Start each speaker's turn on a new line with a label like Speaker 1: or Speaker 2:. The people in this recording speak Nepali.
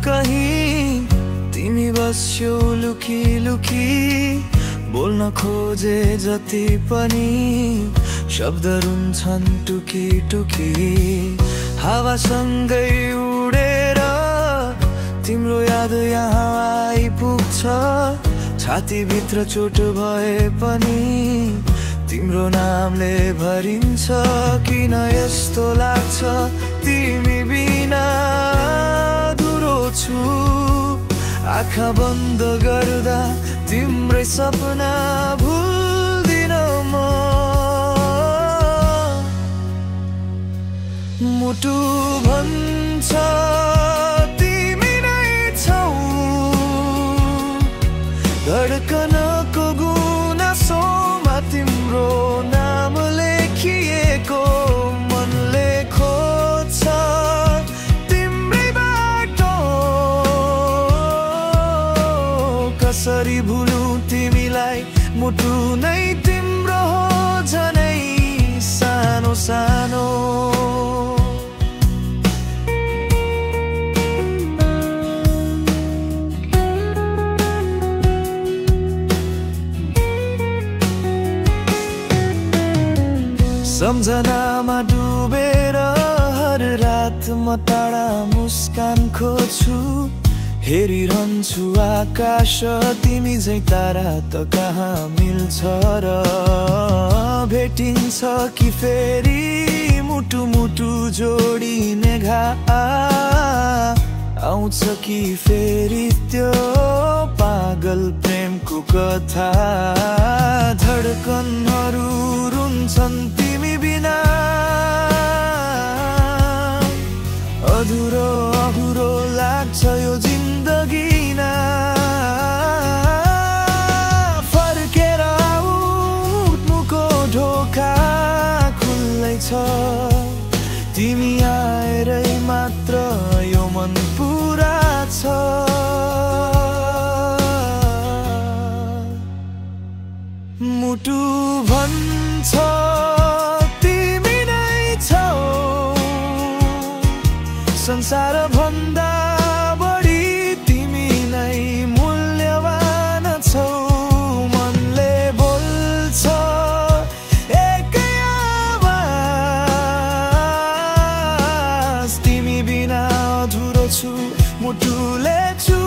Speaker 1: कहीं तिमी बस्यौ लुकी लुकी बोल्न खोजे जति पनि शब्द रुन्छन् टुकी टुकी हावासँगै उडेर तिम्रो याद यहाँ आइपुग्छ छातीभित्र चोट भए पनि तिम्रो नामले भरिन्छ किन यस्तो लाग्छ तिमी बिना अधुरो छु आँखा बन्द गर्दा तिम्रै सपना भुल्दिन म मुटु भन्छ तिमी नै छौ धड्कनको गुनासोमा तिम्रो नाम लेखिएको मनले खोज्छ तिम्रै बाटो कसरी भुलु तिमीलाई मुटु नै तिम्रो हो झनै सानो सानो सम्झनामा डुबेर हर रात म टाढा मुस्कान खोज्छु हेरिरहन्छु आकाश तिमी झै तारा त कहाँ मिल्छ र भेटिन्छ कि फेरि मुटु मुटु जोडिने घाउ आउँछ कि फेरि त्यो पागल प्रेमको कथा धड्कनहरू रुन्छन् तिमी बिना अधुरो अधुरो लाग्छ यो जिन्दगी ना फर्केर उठ्नुको ढोका खुल्लै छ तिमी आएरै मात्र यो मन पुरा छ मुटु भन्छ तिमी नै छौ संसार भन्दा बढी तिमी नै मूल्यवान छौ मनले बोल्छ एकै आवाज तिमी बिना अधुरो छु मुटुले छु